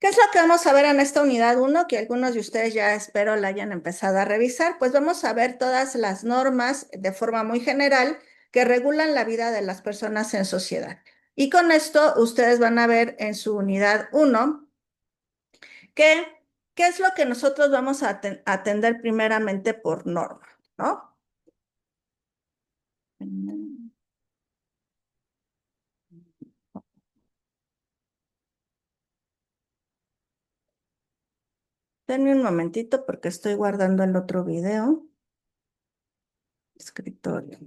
¿Qué es lo que vamos a ver en esta unidad 1? Que algunos de ustedes ya espero la hayan empezado a revisar. Pues vamos a ver todas las normas de forma muy general que regulan la vida de las personas en sociedad. Y con esto ustedes van a ver en su unidad 1 que, qué es lo que nosotros vamos a atender primeramente por norma, ¿no? Denme un momentito porque estoy guardando el otro video. Escritorio.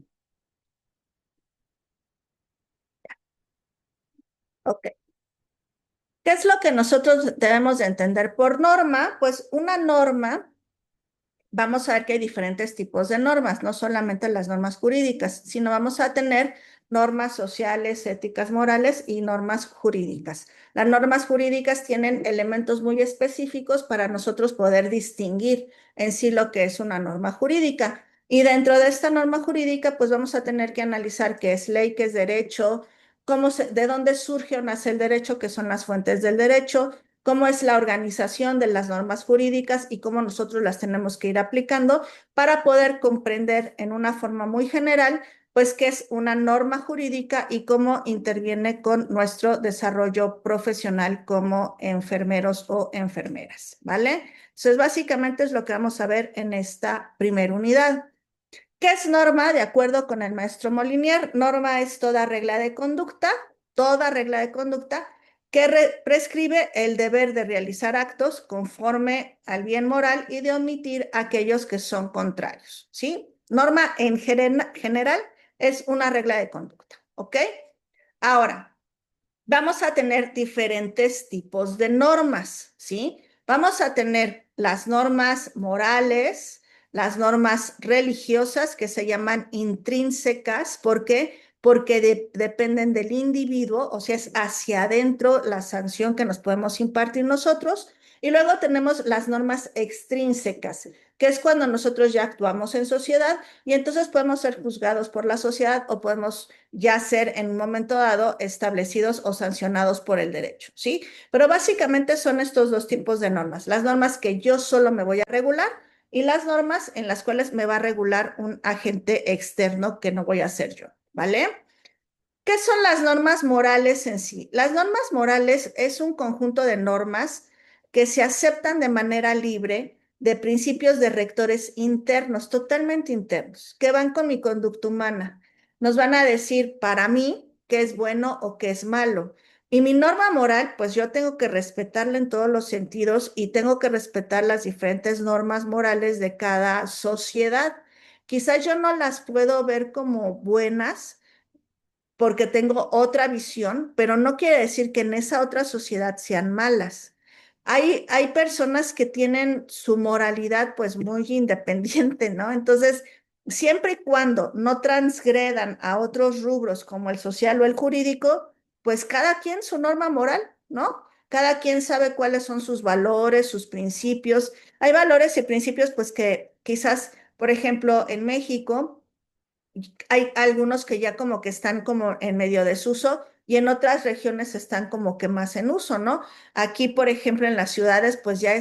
Ok. ¿Qué es lo que nosotros debemos de entender por norma? Pues una norma, vamos a ver que hay diferentes tipos de normas, no solamente las normas jurídicas, sino vamos a tener normas sociales, éticas, morales y normas jurídicas. Las normas jurídicas tienen elementos muy específicos para nosotros poder distinguir en sí lo que es una norma jurídica. Y dentro de esta norma jurídica, pues vamos a tener que analizar qué es ley, qué es derecho, de dónde surge o nace el derecho, qué son las fuentes del derecho, cómo es la organización de las normas jurídicas y cómo nosotros las tenemos que ir aplicando para poder comprender en una forma muy general, pues, qué es una norma jurídica y cómo interviene con nuestro desarrollo profesional como enfermeros o enfermeras, ¿vale? Entonces, básicamente es lo que vamos a ver en esta primera unidad. ¿Qué es norma? De acuerdo con el maestro Molinier, norma es toda regla de conducta que prescribe el deber de realizar actos conforme al bien moral y de omitir aquellos que son contrarios, ¿sí? Norma en general es una regla de conducta, ¿ok? Ahora, vamos a tener diferentes tipos de normas, ¿sí? Vamos a tener las normas morales, las normas religiosas que se llaman intrínsecas. ¿Por qué? Porque dependen del individuo, o sea, es hacia adentro la sanción que nos podemos impartir nosotros. Y luego tenemos las normas extrínsecas, que es cuando nosotros ya actuamos en sociedad y entonces podemos ser juzgados por la sociedad o podemos ya ser en un momento dado establecidos o sancionados por el derecho, ¿sí? Pero básicamente son estos dos tipos de normas, las normas que yo solo me voy a regular y las normas en las cuales me va a regular un agente externo que no voy a ser yo, ¿vale? ¿Qué son las normas morales en sí? Las normas morales es un conjunto de normas que se aceptan de manera libre de principios de rectores internos, totalmente internos, que van con mi conducta humana. Nos van a decir para mí qué es bueno o qué es malo. Y mi norma moral, pues yo tengo que respetarla en todos los sentidos y tengo que respetar las diferentes normas morales de cada sociedad. Quizás yo no las puedo ver como buenas porque tengo otra visión, pero no quiere decir que en esa otra sociedad sean malas. Hay personas que tienen su moralidad pues muy independiente, ¿no? Entonces, siempre y cuando no transgredan a otros rubros como el social o el jurídico, pues cada quien su norma moral, ¿no? Cada quien sabe cuáles son sus valores, sus principios. Hay valores y principios pues que quizás, por ejemplo, en México, hay algunos que ya como que están como en medio desuso y en otras regiones están como que más en uso, ¿no? Aquí, por ejemplo, en las ciudades, pues ya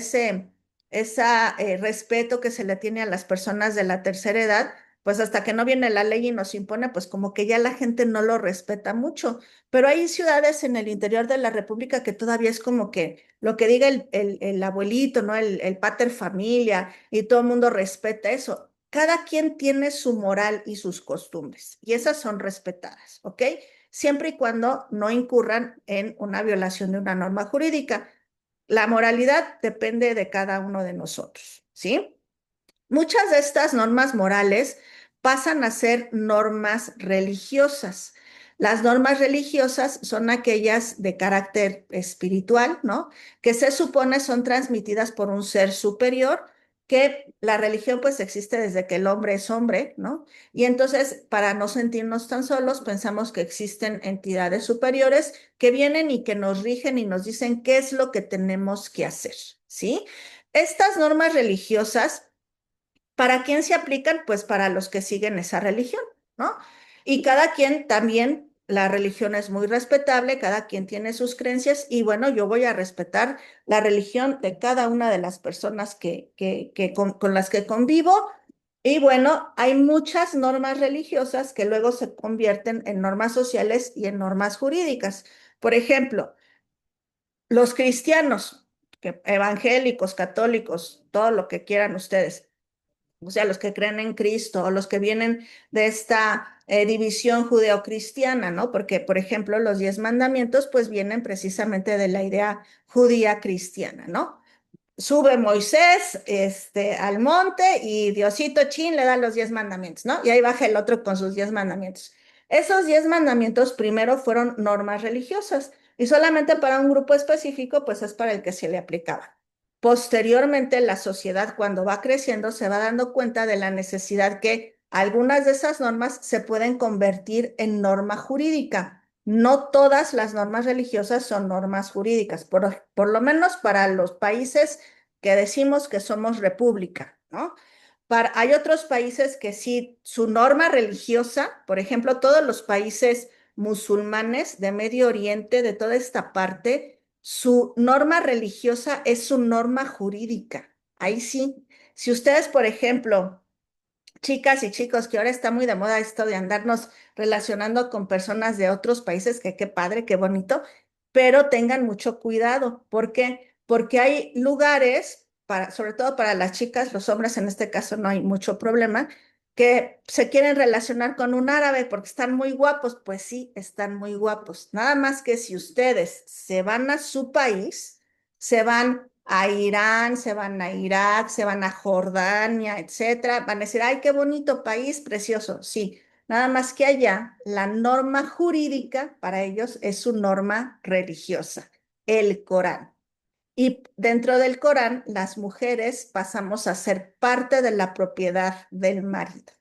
respeto que se le tiene a las personas de la tercera edad, pues hasta que no viene la ley y nos impone, pues como que ya la gente no lo respeta mucho. Pero hay ciudades en el interior de la República que todavía es como que lo que diga el abuelito, ¿no? El pater familia y todo el mundo respeta eso. Cada quien tiene su moral y sus costumbres y esas son respetadas, ¿ok? Siempre y cuando no incurran en una violación de una norma jurídica. La moralidad depende de cada uno de nosotros, ¿sí? Muchas de estas normas morales pasan a ser normas religiosas. Las normas religiosas son aquellas de carácter espiritual, ¿no? Que se supone son transmitidas por un ser superior, que la religión pues existe desde que el hombre es hombre, ¿no? Y entonces, para no sentirnos tan solos, pensamos que existen entidades superiores que vienen y que nos rigen y nos dicen qué es lo que tenemos que hacer, ¿sí? Estas normas religiosas, ¿para quién se aplican? Pues para los que siguen esa religión, ¿no? Y cada quien también la religión es muy respetable, cada quien tiene sus creencias y bueno, yo voy a respetar la religión de cada una de las personas con las que convivo. Y bueno, hay muchas normas religiosas que luego se convierten en normas sociales y en normas jurídicas. Por ejemplo, los cristianos, evangélicos, católicos, todo lo que quieran ustedes, o sea, los que creen en Cristo o los que vienen de esta división judeocristiana, ¿no? Porque, por ejemplo, los 10 mandamientos pues vienen precisamente de la idea judía cristiana, ¿no? Sube Moisés al monte y Diosito Chin le da los 10 mandamientos, ¿no? Y ahí baja el otro con sus 10 mandamientos. Esos 10 mandamientos primero fueron normas religiosas y solamente para un grupo específico, pues es para el que se le aplicaba. Posteriormente, la sociedad cuando va creciendo se va dando cuenta de la necesidad que algunas de esas normas se pueden convertir en norma jurídica. No todas las normas religiosas son normas jurídicas, por lo menos para los países que decimos que somos república, ¿no? Hay otros países que sí, su norma religiosa, por ejemplo, todos los países musulmanes de Medio Oriente, de toda esta parte, su norma religiosa es su norma jurídica. Ahí sí. Si ustedes, por ejemplo, chicas y chicos, que ahora está muy de moda esto de andarnos relacionando con personas de otros países, que qué padre, qué bonito, pero tengan mucho cuidado. ¿Por qué? Porque hay lugares, sobre todo para las chicas, los hombres en este caso no hay mucho problema, que se quieren relacionar con un árabe porque están muy guapos. Pues sí, están muy guapos. Nada más que si ustedes se van a su país, se van a Irán, se van a Irak, se van a Jordania, etcétera, van a decir, ay, qué bonito país, precioso. Sí, nada más que allá, la norma jurídica para ellos es su norma religiosa, el Corán. Y dentro del Corán, las mujeres pasamos a ser parte de la propiedad del marido.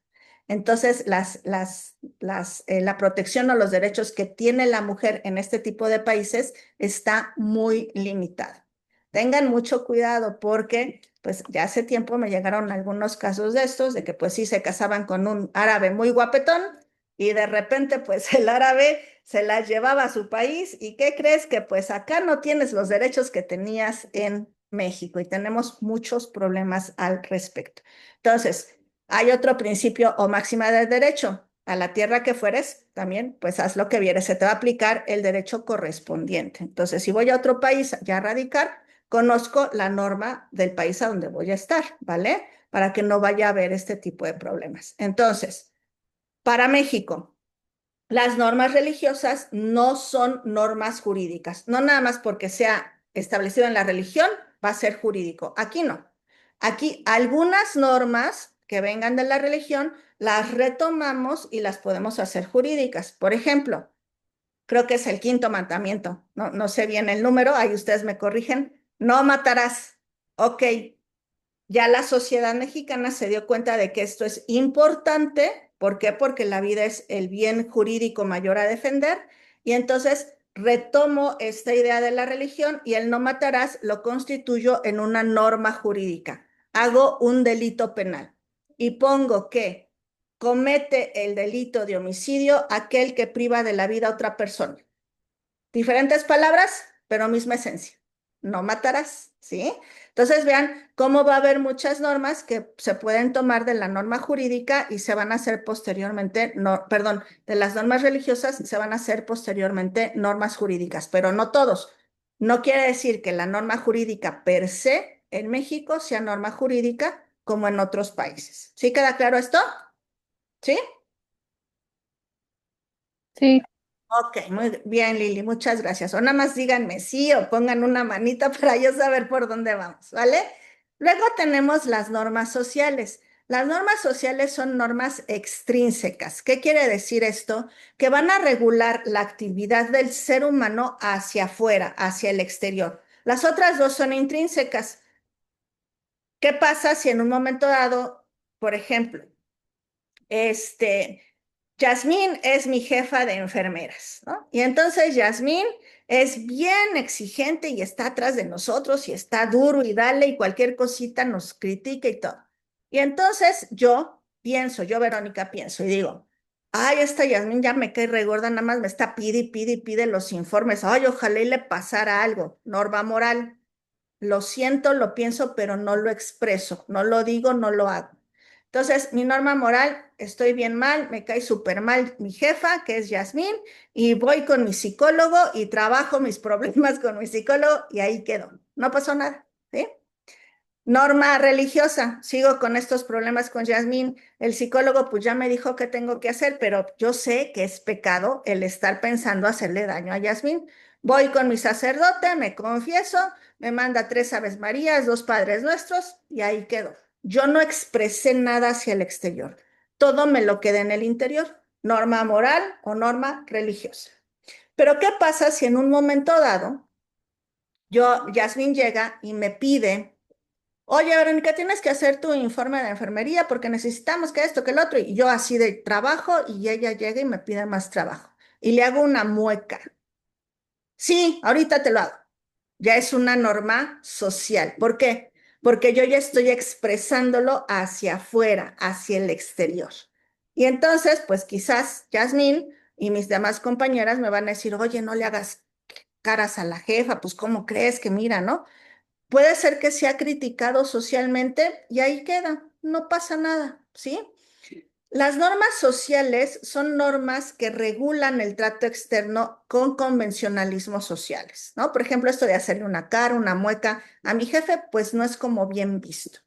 Entonces, la protección o los derechos que tiene la mujer en este tipo de países está muy limitada. Tengan mucho cuidado porque, pues, ya hace tiempo me llegaron algunos casos de estos, de que, pues, sí se casaban con un árabe muy guapetón y de repente, pues, el árabe se las llevaba a su país y ¿qué crees? Que pues acá no tienes los derechos que tenías en México y tenemos muchos problemas al respecto. Entonces, hay otro principio o máxima del derecho. A la tierra que fueres, también, pues haz lo que vieres, se te va a aplicar el derecho correspondiente. Entonces, si voy a otro país ya a radicar, conozco la norma del país a donde voy a estar, ¿vale? Para que no vaya a haber este tipo de problemas. Entonces, para México, las normas religiosas no son normas jurídicas. No nada más porque sea establecido en la religión va a ser jurídico. Aquí no. Aquí algunas normas que vengan de la religión las retomamos y las podemos hacer jurídicas. Por ejemplo, creo que es el quinto mandamiento. No, no sé bien el número, ahí ustedes me corrigen. No matarás. Ok, ya la sociedad mexicana se dio cuenta de que esto es importante. ¿Por qué? Porque la vida es el bien jurídico mayor a defender. Y entonces retomo esta idea de la religión y el no matarás lo constituyo en una norma jurídica. Hago un delito penal y pongo que comete el delito de homicidio aquel que priva de la vida a otra persona. Diferentes palabras, pero misma esencia. No matarás, ¿sí? Entonces vean cómo va a haber muchas normas que se pueden tomar de la norma jurídica y se van a hacer posteriormente, no, perdón, de las normas religiosas se van a hacer posteriormente normas jurídicas, pero no todos. No quiere decir que la norma jurídica per se en México sea norma jurídica como en otros países. ¿Sí queda claro esto? ¿Sí? Sí, Ok, muy bien, Lili, muchas gracias. O nada más díganme sí o pongan una manita para yo saber por dónde vamos, ¿vale? Luego tenemos las normas sociales. Las normas sociales son normas extrínsecas. ¿Qué quiere decir esto? Que van a regular la actividad del ser humano hacia afuera, hacia el exterior. Las otras dos son intrínsecas. ¿Qué pasa si en un momento dado, por ejemplo, este, Yasmín es mi jefa de enfermeras, ¿no? Y entonces Yasmín es bien exigente y está atrás de nosotros y está duro y dale y cualquier cosita nos critica y todo. Y entonces yo pienso, yo Verónica pienso y digo, Ay, esta Yasmín ya me cae regorda, nada más me está pide y pide y pide los informes. Ay, ojalá y le pasara algo. Norma moral. Lo siento, lo pienso, pero no lo expreso, no lo digo, no lo hago. Entonces, mi norma moral, estoy bien mal, me cae súper mal mi jefa, que es Yasmín, y voy con mi psicólogo y trabajo mis problemas con mi psicólogo y ahí quedo. No pasó nada, ¿sí? Norma religiosa, sigo con estos problemas con Yasmín. El psicólogo pues ya me dijo qué tengo que hacer, pero yo sé que es pecado el estar pensando hacerle daño a Yasmín. Voy con mi sacerdote, me confieso, me manda 3 Aves Marías, 2 Padres Nuestros y ahí quedo. Yo no expresé nada hacia el exterior, todo me lo quedé en el interior, norma moral o norma religiosa. Pero ¿qué pasa si en un momento dado Yasmín llega y me pide: oye, Verónica, tienes que hacer tu informe de enfermería porque necesitamos que esto, que el otro? Y yo así de trabajo y ella llega y me pide más trabajo. Y le hago una mueca. Sí, ahorita te lo hago. Ya es una norma social. ¿Por qué? Porque yo ya estoy expresándolo hacia afuera, hacia el exterior. Y entonces, pues quizás Yasmín y mis demás compañeras me van a decir: oye, no le hagas caras a la jefa, pues ¿cómo crees que mira, no? Puede ser que sea criticado socialmente y ahí queda, no pasa nada, ¿sí? Las normas sociales son normas que regulan el trato externo con convencionalismos sociales, ¿no? Por ejemplo, esto de hacerle una cara, una mueca a mi jefe, pues no es como bien visto.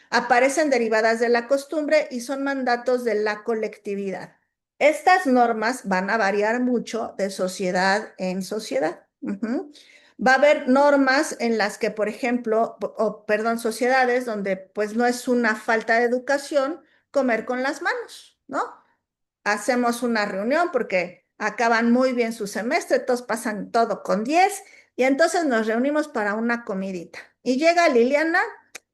Aparecen derivadas de la costumbre y son mandatos de la colectividad. Estas normas van a variar mucho de sociedad en sociedad. Va a haber normas en las que, por ejemplo, perdón, sociedades donde pues no es una falta de educación comer con las manos, ¿no? Hacemos una reunión porque acaban muy bien su semestre, todos pasan todo con 10 y entonces nos reunimos para una comidita. Y llega Liliana,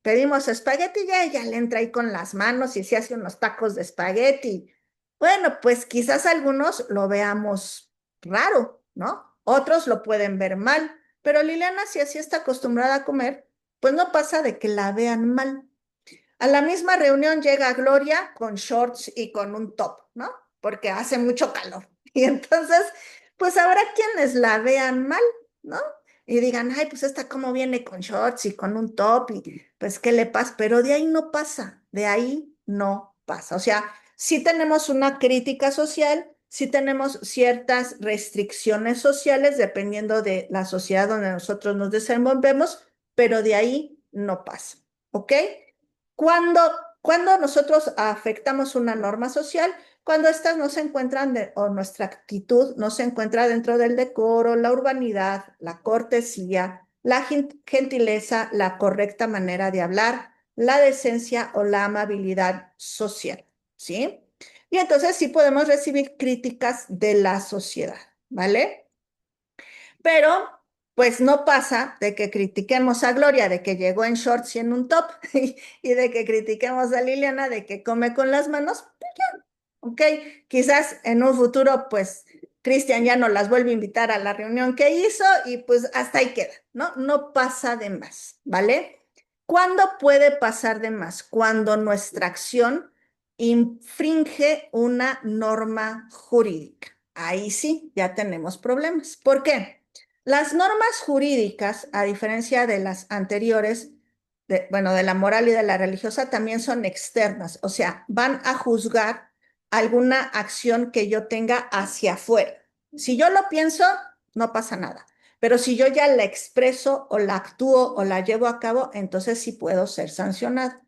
pedimos espagueti y ella le entra ahí con las manos y se hace unos tacos de espagueti. Bueno, pues quizás algunos lo veamos raro, ¿no? Otros lo pueden ver mal, pero Liliana, si así está acostumbrada a comer, pues no pasa de que la vean mal. A la misma reunión llega Gloria con shorts y con un top, ¿no? Porque hace mucho calor. Y entonces, pues habrá quienes la vean mal, ¿no? Y digan: ay, pues esta cómo viene con shorts y con un top y pues qué le pasa. Pero de ahí no pasa, de ahí no pasa. O sea, sí tenemos una crítica social, sí tenemos ciertas restricciones sociales dependiendo de la sociedad donde nosotros nos desenvolvemos, pero de ahí no pasa, ¿ok? Cuando, cuando nosotros afectamos una norma social, cuando estas no se encuentran o nuestra actitud no se encuentra dentro del decoro, la urbanidad, la cortesía, la gentileza, la correcta manera de hablar, la decencia o la amabilidad social, ¿sí? Y entonces sí podemos recibir críticas de la sociedad, ¿vale? Pero pues no pasa de que critiquemos a Gloria de que llegó en shorts y en un top y de que critiquemos a Liliana de que come con las manos, pues ya, ¿ok? Quizás en un futuro pues Cristian ya no las vuelve a invitar a la reunión que hizo y pues hasta ahí queda, ¿no? No pasa de más, ¿vale? ¿Cuándo puede pasar de más? Cuando nuestra acción infringe una norma jurídica. Ahí sí, ya tenemos problemas. ¿Por qué? Las normas jurídicas, a diferencia de las anteriores, bueno, de la moral y de la religiosa, también son externas, o sea, van a juzgar alguna acción que yo tenga hacia afuera. Si yo lo pienso, no pasa nada, pero si yo ya la expreso o la actúo o la llevo a cabo, entonces sí puedo ser sancionado.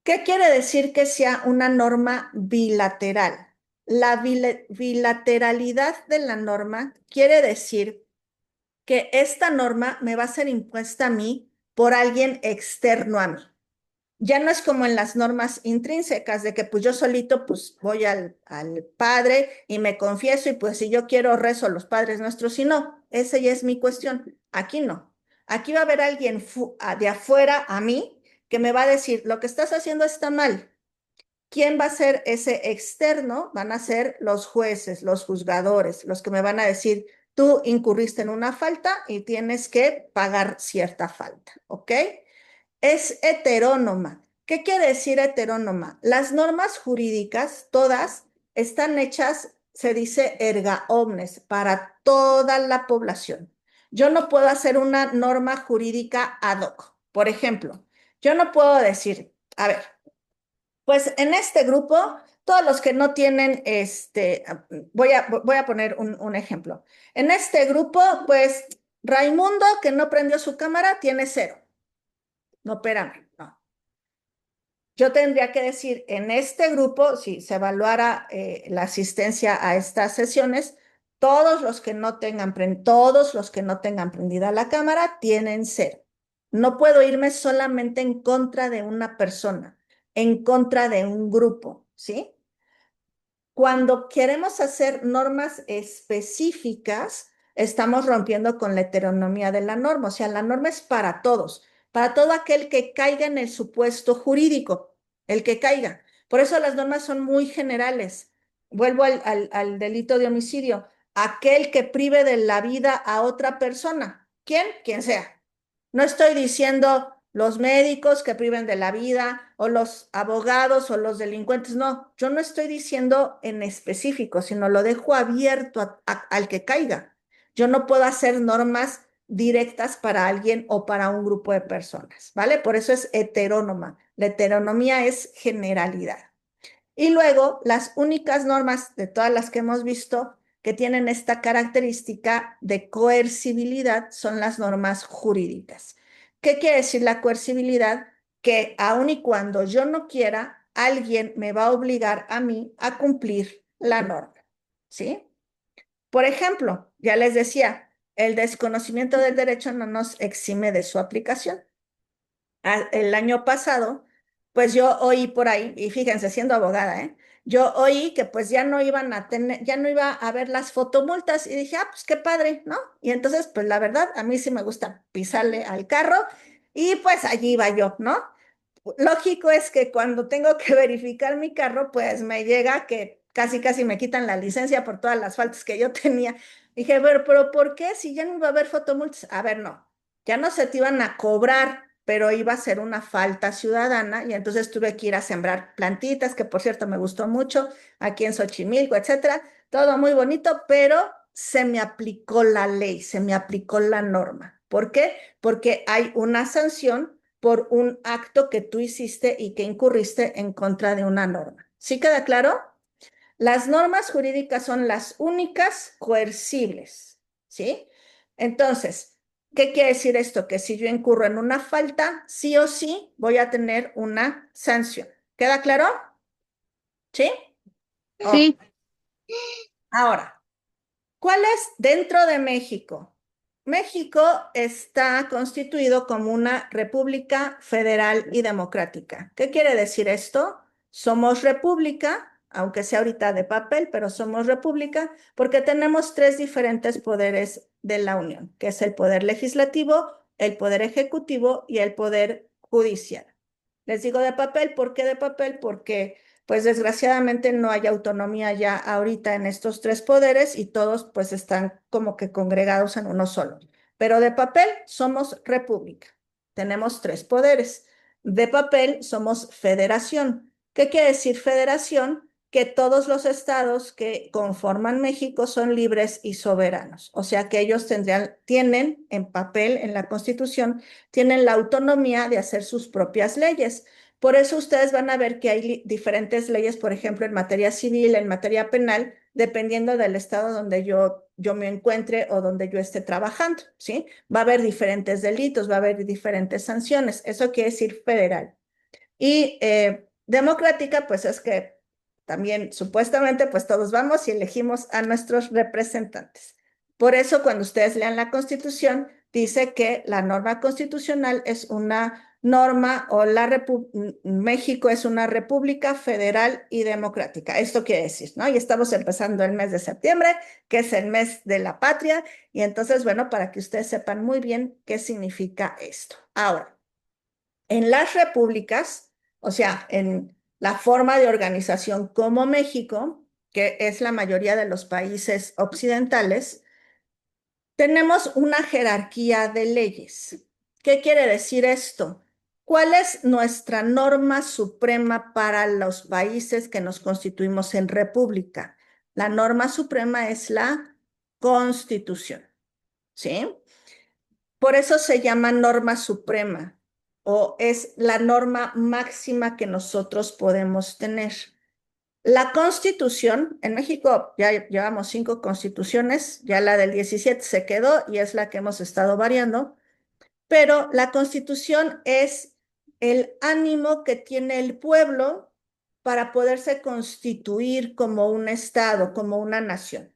¿Qué quiere decir que sea una norma bilateral? La bilateralidad de la norma quiere decir que esta norma me va a ser impuesta a mí por alguien externo a mí. Ya no es como en las normas intrínsecas de que pues yo solito pues voy al Padre y me confieso y pues si yo quiero rezo a los Padres Nuestros y no, esa ya es mi cuestión. Aquí no. Aquí va a haber alguien de afuera a mí que me va a decir: lo que estás haciendo está mal. ¿Quién va a ser ese externo? Van a ser los jueces, los juzgadores, los que me van a decir: tú incurriste en una falta y tienes que pagar cierta falta, ¿ok? Es heterónoma. ¿Qué quiere decir heterónoma? Las normas jurídicas, todas, están hechas, se dice erga omnes, para toda la población. Yo no puedo hacer una norma jurídica ad hoc. Por ejemplo, yo no puedo decir, a ver, pues en este grupo, todos los que no tienen, voy a poner un ejemplo. En este grupo, pues Raimundo, que no prendió su cámara, tiene 0. No, espérame, no. Yo tendría que decir, en este grupo, si se evaluara la asistencia a estas sesiones, todos los que no tengan prendida la cámara tienen 0. No puedo irme solamente en contra de una persona, en contra de un grupo, ¿sí? Cuando queremos hacer normas específicas, estamos rompiendo con la heteronomía de la norma. O sea, la norma es para todos, para todo aquel que caiga en el supuesto jurídico, el que caiga. Por eso las normas son muy generales. Vuelvo al delito de homicidio. Aquel que prive de la vida a otra persona. ¿Quién? Quien sea. No estoy diciendo los médicos que priven de la vida o los abogados o los delincuentes. No, yo no estoy diciendo en específico, sino lo dejo abierto al que caiga. Yo no puedo hacer normas directas para alguien o para un grupo de personas, ¿vale? Por eso es heterónoma. La heteronomía es generalidad. Y luego, las únicas normas de todas las que hemos visto que tienen esta característica de coercibilidad son las normas jurídicas. ¿Qué quiere decir la coercibilidad? Que aun y cuando yo no quiera, alguien me va a obligar a mí a cumplir la norma, ¿sí? Por ejemplo, ya les decía, el desconocimiento del derecho no nos exime de su aplicación. El año pasado, pues yo oí por ahí, y fíjense, siendo abogada, yo oí que pues ya no iban a tener, ya no iba a haber las fotomultas y dije, pues qué padre, ¿no? Y entonces, pues la verdad, a mí sí me gusta pisarle al carro y pues allí iba yo, ¿no? Lógico es que cuando tengo que verificar mi carro, pues me llega que casi casi me quitan la licencia por todas las faltas que yo tenía. Dije, pero ¿por qué? Si ya no iba a haber fotomultas. A ver, no, ya no se te iban a cobrar, pero iba a ser una falta ciudadana y entonces tuve que ir a sembrar plantitas, que por cierto me gustó mucho, aquí en Xochimilco, etcétera. Todo muy bonito, pero se me aplicó la ley, se me aplicó la norma. ¿Por qué? Porque hay una sanción por un acto que tú hiciste y que incurriste en contra de una norma. ¿Sí queda claro? Las normas jurídicas son las únicas coercibles, ¿sí? Entonces, ¿qué quiere decir esto? Que si yo incurro en una falta, sí o sí voy a tener una sanción. ¿Queda claro? ¿Sí? Ok. Sí, Ahora, ¿cuál es dentro de México? México está constituido como una república federal y democrática. ¿Qué quiere decir esto? Somos república, aunque sea ahorita de papel, pero somos república porque tenemos 3 diferentes poderes de la Unión, que es el poder legislativo, el poder ejecutivo y el poder judicial. Les digo de papel, ¿por qué de papel? Porque pues desgraciadamente no hay autonomía ya ahorita en estos 3 poderes y todos pues están como que congregados en uno solo. Pero de papel somos república. Tenemos 3 poderes. De papel somos federación. ¿Qué quiere decir federación? Que todos los estados que conforman México son libres y soberanos. O sea que ellos tienen en papel, en la Constitución, tienen la autonomía de hacer sus propias leyes. Por eso ustedes van a ver que hay diferentes leyes, por ejemplo, en materia civil, en materia penal, dependiendo del estado donde yo me encuentre o donde yo esté trabajando, ¿sí? Va a haber diferentes delitos, va a haber diferentes sanciones. Eso quiere decir federal. Y democrática, pues es que también supuestamente, pues todos vamos y elegimos a nuestros representantes. Por eso, cuando ustedes lean la Constitución, dice que la norma constitucional es una norma o México es una república federal y democrática. Esto quiere decir, ¿no? Y estamos empezando el mes de septiembre, que es el mes de la patria, y entonces, bueno, para que ustedes sepan muy bien qué significa esto. Ahora, en las repúblicas, o sea, en la forma de organización como México, que es la mayoría de los países occidentales, tenemos una jerarquía de leyes. ¿Qué quiere decir esto? ¿Cuál es nuestra norma suprema para los países que nos constituimos en república? La norma suprema es la Constitución, ¿sí? Por eso se llama norma suprema o es la norma máxima que nosotros podemos tener. La Constitución, en México ya llevamos 5 constituciones, ya la del 17 se quedó y es la que hemos estado variando, pero la Constitución es el ánimo que tiene el pueblo para poderse constituir como un estado, como una nación.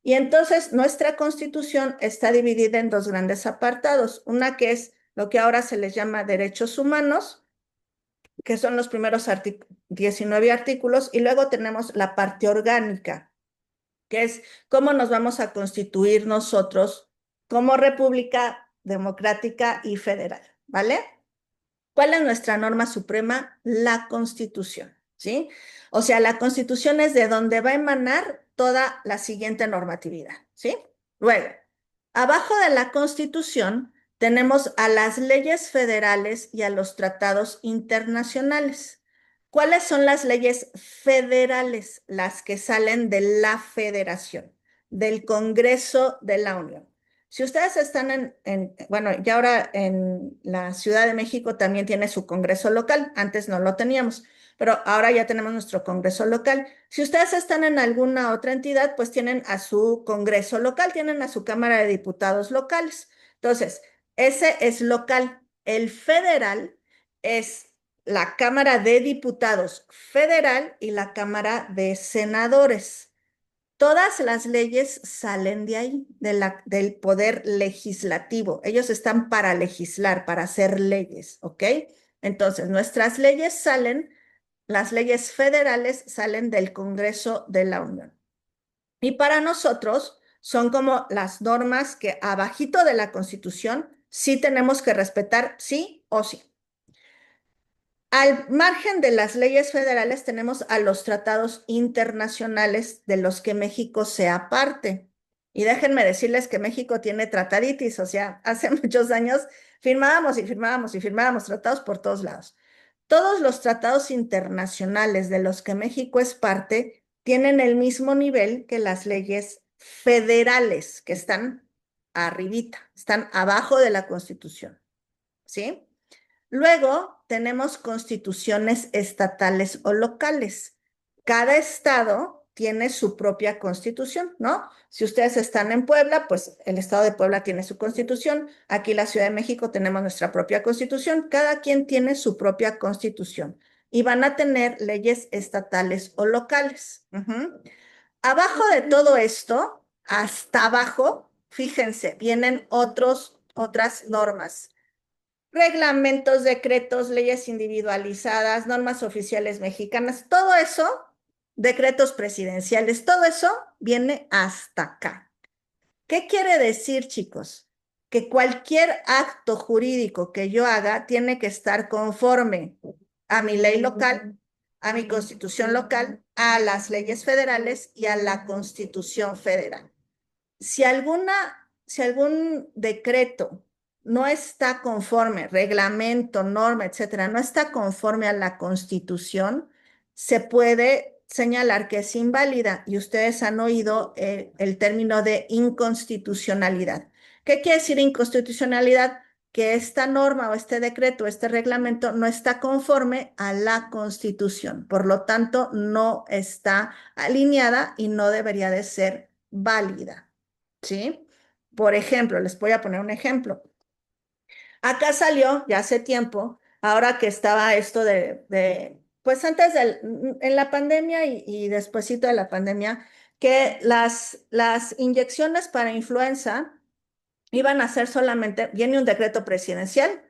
Y entonces nuestra Constitución está dividida en 2 grandes apartados. Una que es lo que ahora se les llama derechos humanos, que son los primeros 19 artículos, y luego tenemos la parte orgánica, que es cómo nos vamos a constituir nosotros como república democrática y federal, ¿vale? ¿Cuál es nuestra norma suprema? La Constitución, ¿sí? O sea, la Constitución es de donde va a emanar toda la siguiente normatividad, ¿sí? Luego, abajo de la Constitución tenemos a las leyes federales y a los tratados internacionales. ¿Cuáles son las leyes federales? Las que salen de la Federación, del Congreso de la Unión. Si ustedes están bueno, ya ahora en la Ciudad de México también tiene su Congreso local, antes no lo teníamos, pero ahora ya tenemos nuestro Congreso local. Si ustedes están en alguna otra entidad, pues tienen a su Congreso local, tienen a su Cámara de Diputados locales. Entonces, ese es local. El federal es la Cámara de Diputados federal y la Cámara de Senadores. Todas las leyes salen de ahí, del poder legislativo. Ellos están para legislar, para hacer leyes, ¿ok? Entonces, nuestras leyes salen, las leyes federales salen del Congreso de la Unión. Y para nosotros son como las normas que abajito de la Constitución sí tenemos que respetar, sí o sí. Al margen de las leyes federales tenemos a los tratados internacionales de los que México sea parte. Y déjenme decirles que México tiene trataditis, o sea, hace muchos años firmábamos y firmábamos y firmábamos tratados por todos lados. Todos los tratados internacionales de los que México es parte tienen el mismo nivel que las leyes federales, que están arribita, están abajo de la Constitución, ¿sí? Luego tenemos constituciones estatales o locales. Cada estado tiene su propia constitución, ¿no? Si ustedes están en Puebla, pues el estado de Puebla tiene su constitución. Aquí en la Ciudad de México tenemos nuestra propia constitución. Cada quien tiene su propia constitución y van a tener leyes estatales o locales. Abajo de todo esto, hasta abajo, fíjense, vienen otras normas: reglamentos, decretos, leyes individualizadas, normas oficiales mexicanas, todo eso, decretos presidenciales, todo eso viene hasta acá. ¿Qué quiere decir, chicos? Que cualquier acto jurídico que yo haga tiene que estar conforme a mi ley local, a mi constitución local, a las leyes federales y a la Constitución federal. Si algún decreto no está conforme, reglamento, norma, etcétera, no está conforme a la Constitución, se puede señalar que es inválida y ustedes han oído el término de inconstitucionalidad. ¿Qué quiere decir inconstitucionalidad? Que esta norma o este decreto, este reglamento no está conforme a la Constitución, por lo tanto no está alineada y no debería de ser válida. ¿Sí? Por ejemplo, les voy a poner un ejemplo. Acá salió ya hace tiempo, ahora que estaba esto pues antes en la pandemia y despuesito de la pandemia, que las inyecciones para influenza iban a ser solamente, viene un decreto presidencial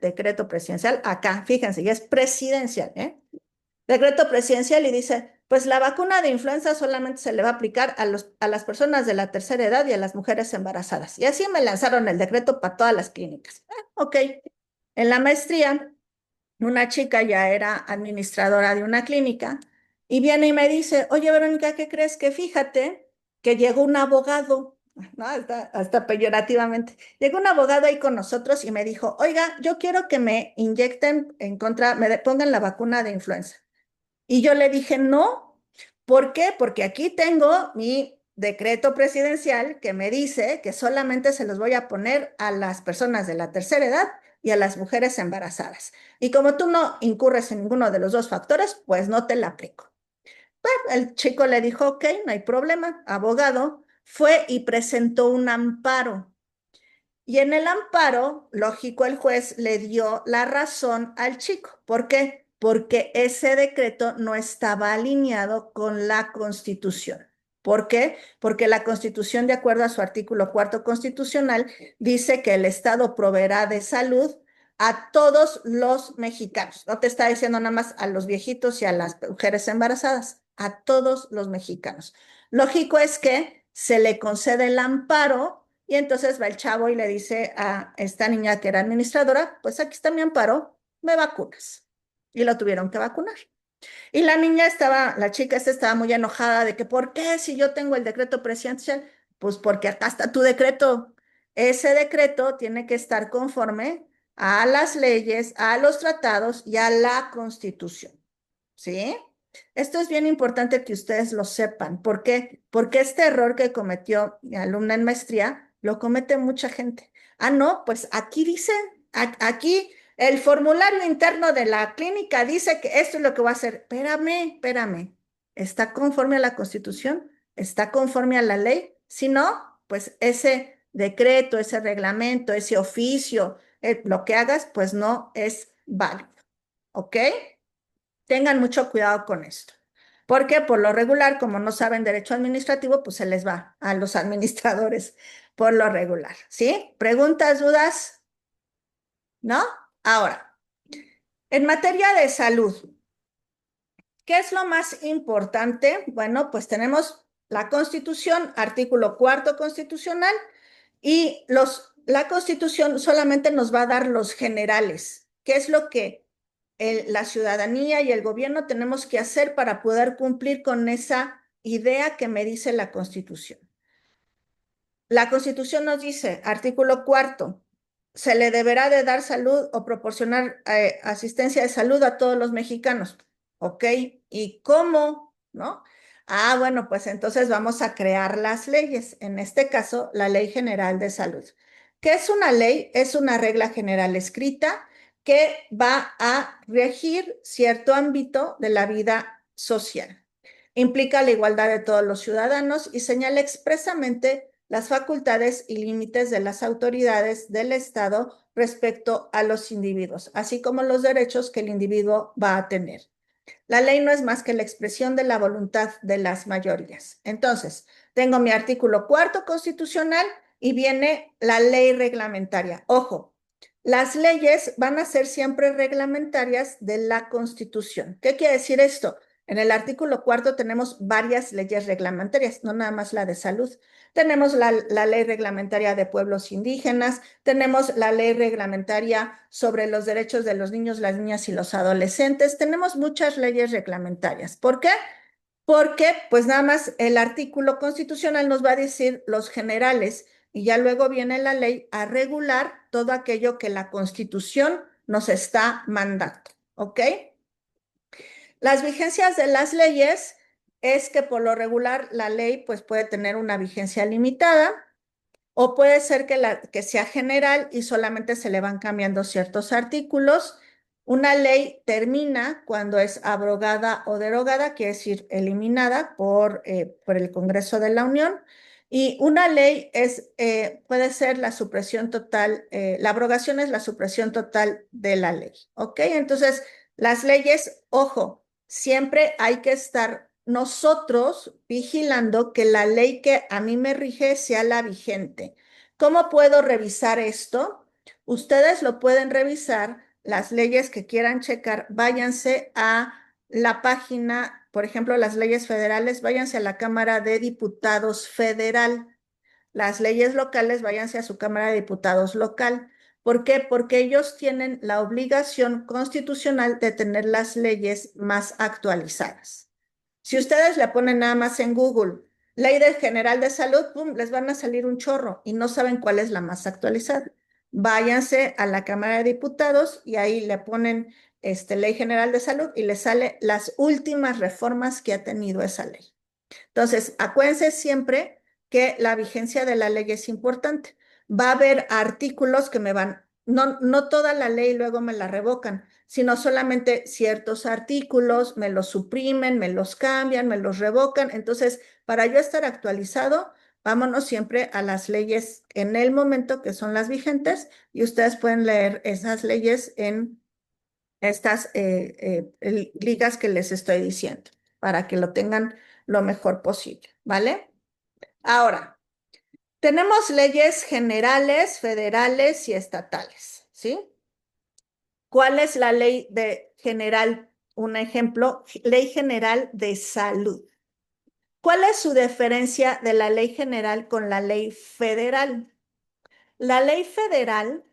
acá, fíjense, y es presidencial, ¿eh? Decreto presidencial y dice, pues la vacuna de influenza solamente se le va a aplicar a las personas de la tercera edad y a las mujeres embarazadas. Y así me lanzaron el decreto para todas las clínicas. Ok. En la maestría, una chica ya era administradora de una clínica y viene y me dice, oye, Verónica, ¿qué crees? Que fíjate que llegó un abogado ¿no? Hasta peyorativamente. Llegó un abogado ahí con nosotros y me dijo, oiga, yo quiero que me inyecten en contra, pongan la vacuna de influenza. Y yo le dije, no. ¿Por qué? Porque aquí tengo mi decreto presidencial que me dice que solamente se los voy a poner a las personas de la tercera edad y a las mujeres embarazadas. Y como tú no incurres en ninguno de los dos factores, pues no te la aplico. El chico le dijo, ok, no hay problema. Abogado fue y presentó un amparo. Y en el amparo, lógico, el juez le dio la razón al chico. ¿Por qué? Porque ese decreto no estaba alineado con la Constitución. ¿Por qué? Porque la Constitución, de acuerdo a su artículo cuarto constitucional, dice que el Estado proveerá de salud a todos los mexicanos. No te está diciendo nada más a los viejitos y a las mujeres embarazadas, a todos los mexicanos. Lógico es que se le concede el amparo y entonces va el chavo y le dice a esta niña que era administradora, pues aquí está mi amparo, me vacunas. Y lo tuvieron que vacunar. Y la niña estaba, la chica esta estaba muy enojada de que, ¿por qué si yo tengo el decreto presidencial? Pues porque acá está tu decreto. Ese decreto tiene que estar conforme a las leyes, a los tratados y a la Constitución. ¿Sí? Esto es bien importante que ustedes lo sepan. ¿Por qué? Porque este error que cometió mi alumna en maestría lo comete mucha gente. Ah, no, pues aquí dice, aquí el formulario interno de la clínica dice que esto es lo que va a hacer. Espérame, espérame. ¿Está conforme a la Constitución? ¿Está conforme a la ley? Si no, pues ese decreto, ese reglamento, ese oficio, lo que hagas, pues no es válido. ¿Ok? Tengan mucho cuidado con esto. Porque por lo regular, como no saben derecho administrativo, pues se les va a los administradores por lo regular. ¿Sí? ¿Preguntas, dudas? ¿No? Ahora, en materia de salud, ¿qué es lo más importante? Bueno, pues tenemos la Constitución, artículo cuarto constitucional, y la Constitución solamente nos va a dar los generales. ¿Qué es lo que la ciudadanía y el gobierno tenemos que hacer para poder cumplir con esa idea que me dice la Constitución? La Constitución nos dice, artículo cuarto, se le deberá de dar salud o proporcionar asistencia de salud a todos los mexicanos. ¿Ok? ¿Y cómo? ¿No? Ah, bueno, pues entonces vamos a crear las leyes. En este caso, la Ley General de Salud. ¿Qué es una ley? Es una regla general escrita que va a regir cierto ámbito de la vida social. Implica la igualdad de todos los ciudadanos y señala expresamente las facultades y límites de las autoridades del Estado respecto a los individuos, así como los derechos que el individuo va a tener. La ley no es más que la expresión de la voluntad de las mayorías. Entonces, tengo mi artículo cuarto constitucional y viene la ley reglamentaria. Ojo, las leyes van a ser siempre reglamentarias de la Constitución. ¿Qué quiere decir esto? En el artículo cuarto tenemos varias leyes reglamentarias, no nada más la de salud. Tenemos la ley reglamentaria de pueblos indígenas, tenemos la ley reglamentaria sobre los derechos de los niños, las niñas y los adolescentes. Tenemos muchas leyes reglamentarias. ¿Por qué? Porque pues nada más el artículo constitucional nos va a decir los generales y ya luego viene la ley a regular todo aquello que la Constitución nos está mandando. ¿Ok? Las vigencias de las leyes es que por lo regular la ley pues puede tener una vigencia limitada o puede ser que sea general y solamente se le van cambiando ciertos artículos. Una ley termina cuando es abrogada o derogada, quiere decir eliminada por el Congreso de la Unión. Y una ley puede ser la supresión total, la abrogación es la supresión total de la ley. ¿Ok? Entonces, las leyes, ojo, siempre hay que estar nosotros vigilando que la ley que a mí me rige sea la vigente. ¿Cómo puedo revisar esto? Ustedes lo pueden revisar, las leyes que quieran checar, váyanse a la página, por ejemplo, las leyes federales, váyanse a la Cámara de Diputados Federal. Las leyes locales, váyanse a su Cámara de Diputados local. ¿Por qué? Porque ellos tienen la obligación constitucional de tener las leyes más actualizadas. Si ustedes le ponen nada más en Google Ley General de Salud, pum, les van a salir un chorro y no saben cuál es la más actualizada. Váyanse a la Cámara de Diputados y ahí le ponen Ley General de Salud y les sale las últimas reformas que ha tenido esa ley. Entonces, acuérdense siempre que la vigencia de la ley es importante. Va a haber artículos que me van, no toda la ley luego me la revocan, sino solamente ciertos artículos, me los suprimen, me los cambian, me los revocan. Entonces, para yo estar actualizado, vámonos siempre a las leyes en el momento que son las vigentes y ustedes pueden leer esas leyes en estas ligas que les estoy diciendo para que lo tengan lo mejor posible, ¿vale? Ahora, tenemos leyes generales, federales y estatales, ¿sí? ¿Cuál es la ley de general? Un ejemplo, Ley General de Salud. ¿Cuál es su diferencia de la ley general con la ley federal? La ley federal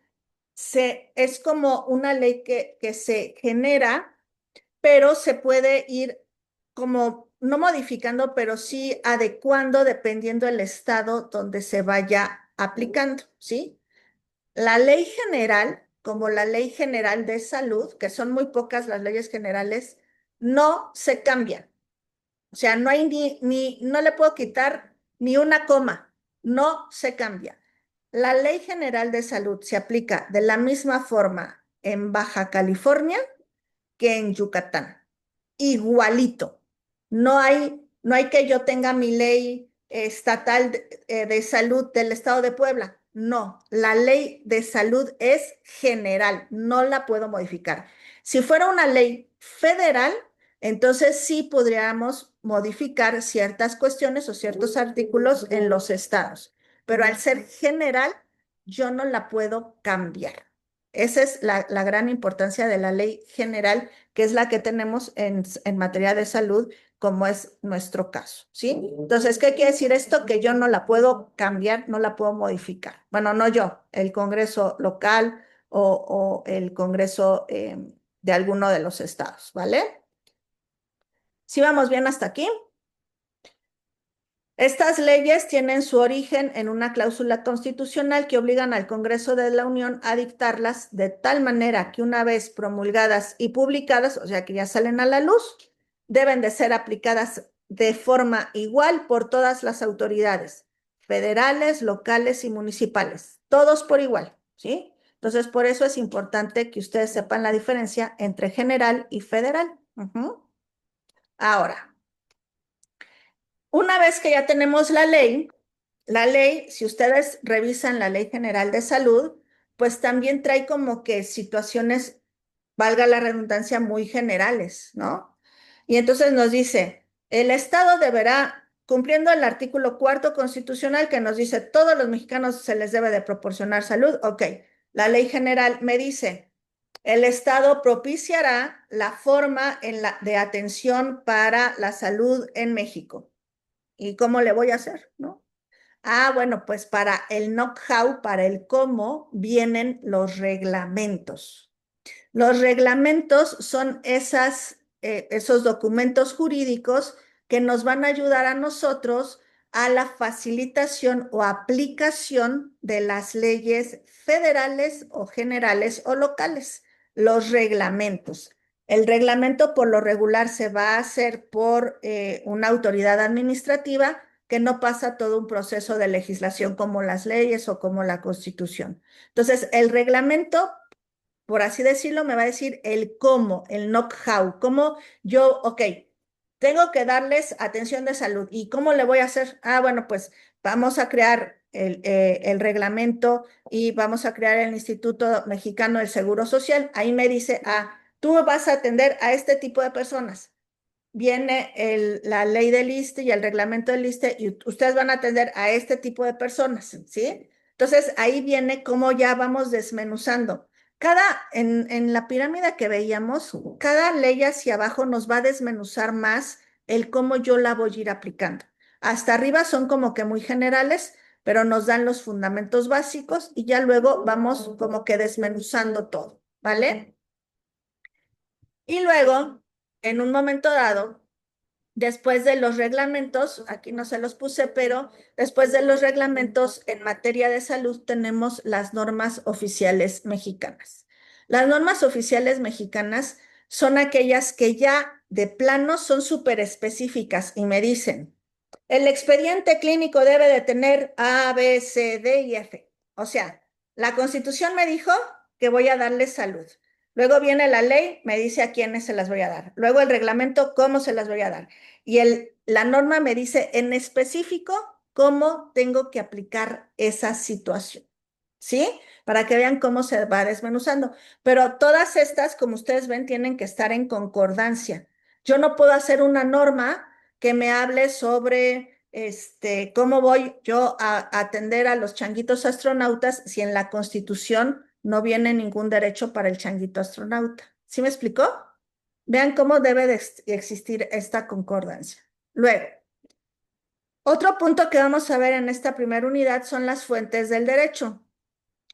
es como una ley que se genera, pero se puede ir como, no modificando, pero sí adecuando dependiendo del estado donde se vaya aplicando, ¿sí? La ley general, como la ley general de salud, que son muy pocas las leyes generales, no se cambian. O sea, no hay no le puedo quitar ni una coma, no se cambia. La ley general de salud se aplica de la misma forma en Baja California que en Yucatán. Igualito. No hay que yo tenga mi ley estatal de salud del estado de Puebla. No, la ley de salud es general, no la puedo modificar. Si fuera una ley federal, entonces sí podríamos modificar ciertas cuestiones o ciertos artículos en los estados, pero al ser general, yo no la puedo cambiar. Esa es la gran importancia de la ley general, que es la que tenemos en materia de salud, como es nuestro caso, ¿sí? Entonces, ¿qué quiere decir esto? Que yo no la puedo cambiar, no la puedo modificar. Bueno, no yo, el Congreso local o el Congreso de alguno de los estados, ¿vale? ¿Sí vamos bien hasta aquí? Estas leyes tienen su origen en una cláusula constitucional que obligan al Congreso de la Unión a dictarlas de tal manera que una vez promulgadas y publicadas, o sea que ya salen a la luz, deben de ser aplicadas de forma igual por todas las autoridades, federales, locales y municipales, todos por igual, ¿sí? Entonces, por eso es importante que ustedes sepan la diferencia entre general y federal. Ahora, una vez que ya tenemos la ley, si ustedes revisan la Ley General de Salud, pues también trae como que situaciones, valga la redundancia, muy generales, ¿no? Y entonces nos dice, el Estado deberá, cumpliendo el artículo cuarto constitucional que nos dice, todos los mexicanos se les debe de proporcionar salud, ok, la Ley General me dice, el Estado propiciará la forma de atención para la salud en México. ¿Y cómo le voy a hacer, no? Ah, bueno, pues para el know-how, para el cómo, vienen los reglamentos. Los reglamentos son esos documentos jurídicos que nos van a ayudar a nosotros a la facilitación o aplicación de las leyes federales o generales o locales, los reglamentos. El reglamento por lo regular se va a hacer por una autoridad administrativa que no pasa todo un proceso de legislación como las leyes o como la Constitución. Entonces, el reglamento, por así decirlo, me va a decir el cómo, el know-how, cómo yo, ok, tengo que darles atención de salud. ¿Y cómo le voy a hacer? Ah, bueno, pues vamos a crear el reglamento y vamos a crear el Instituto Mexicano del Seguro Social. Ahí me dice, ah, tú vas a atender a este tipo de personas. Viene la ley del ISSSTE y el reglamento del ISSSTE y ustedes van a atender a este tipo de personas, ¿sí? Entonces ahí viene cómo ya vamos desmenuzando. En la pirámide que veíamos, cada ley hacia abajo nos va a desmenuzar más el cómo yo la voy a ir aplicando. Hasta arriba son como que muy generales, pero nos dan los fundamentos básicos y ya luego vamos como que desmenuzando todo, ¿vale? Y luego, en un momento dado, Después de los reglamentos, aquí no se los puse, pero después de los reglamentos en materia de salud tenemos las normas oficiales mexicanas. Las normas oficiales mexicanas son aquellas que ya de plano son súper específicas y me dicen, el expediente clínico debe de tener A, B, C, D y F. O sea, la Constitución me dijo que voy a darles salud. Luego viene la ley, me dice a quiénes se las voy a dar. Luego el reglamento, cómo se las voy a dar. Y la norma me dice en específico cómo tengo que aplicar esa situación. ¿Sí? Para que vean cómo se va desmenuzando. Pero todas estas, como ustedes ven, tienen que estar en concordancia. Yo no puedo hacer una norma que me hable sobre cómo voy yo a atender a los changuitos astronautas si en la Constitución no viene ningún derecho para el changuito astronauta. ¿Sí me explicó? Vean cómo debe de existir esta concordancia. Luego, otro punto que vamos a ver en esta primera unidad son las fuentes del derecho.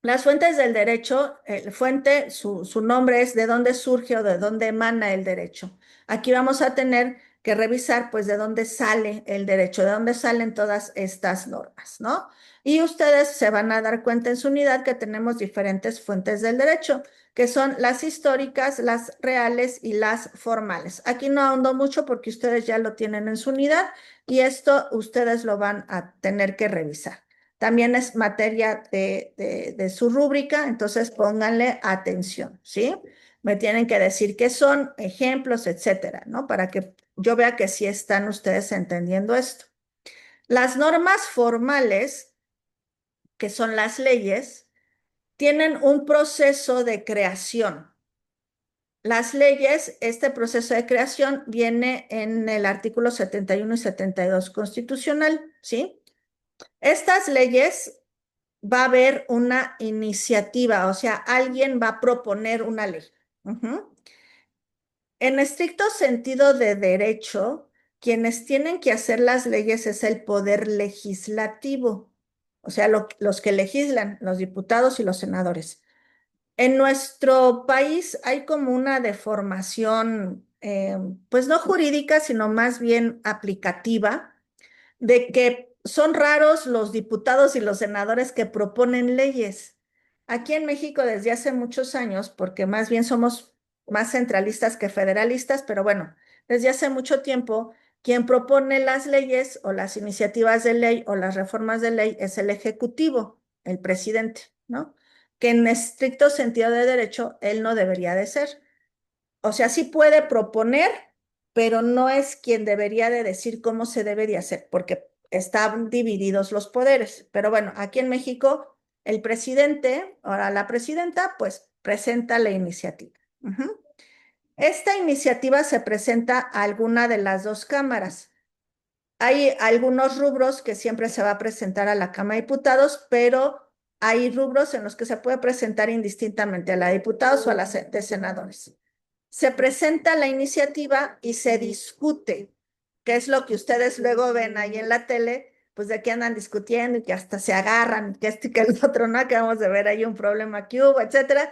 Las fuentes del derecho, fuente, su nombre es de dónde surge o de dónde emana el derecho. Aquí vamos a tener que revisar, pues, de dónde sale el derecho, de dónde salen todas estas normas, ¿no? Y ustedes se van a dar cuenta en su unidad que tenemos diferentes fuentes del derecho, que son las históricas, las reales y las formales. Aquí no ahondo mucho porque ustedes ya lo tienen en su unidad y esto ustedes lo van a tener que revisar. También es materia de su rúbrica, entonces pónganle atención, ¿sí? Me tienen que decir qué son, ejemplos, etcétera, ¿no? Para que yo vea que sí están ustedes entendiendo esto. Las normas formales, que son las leyes, tienen un proceso de creación. Las leyes, este proceso de creación viene en el artículo 71 y 72 constitucional, ¿sí? Estas leyes va a haber una iniciativa, o sea, alguien va a proponer una ley. Ujú. En estricto sentido de derecho, quienes tienen que hacer las leyes es el poder legislativo, o sea, los que legislan, los diputados y los senadores. En nuestro país hay como una deformación, pues no jurídica, sino más bien aplicativa de que son raros los diputados y los senadores que proponen leyes. Aquí en México desde hace muchos años, porque más bien somos más centralistas que federalistas, pero bueno, desde hace mucho tiempo, quien propone las leyes o las iniciativas de ley o las reformas de ley es el Ejecutivo, el presidente, ¿no? Que en estricto sentido de derecho, él no debería de ser. O sea, sí puede proponer, pero no es quien debería de decir cómo se debe de hacer, porque están divididos los poderes. Pero bueno, aquí en México, el presidente, ahora la presidenta, pues presenta la iniciativa. Ujú. Esta iniciativa se presenta a alguna de las dos cámaras. Hay algunos rubros que siempre se va a presentar a la Cámara de Diputados, pero hay rubros en los que se puede presentar indistintamente a la de diputados o a la de senadores. Se presenta la iniciativa y se discute, que es lo que ustedes luego ven ahí en la tele, pues de que andan discutiendo y que hasta se agarran, que esto y que el otro, ¿no? Que vamos a ver ahí un problema que hubo, etcétera.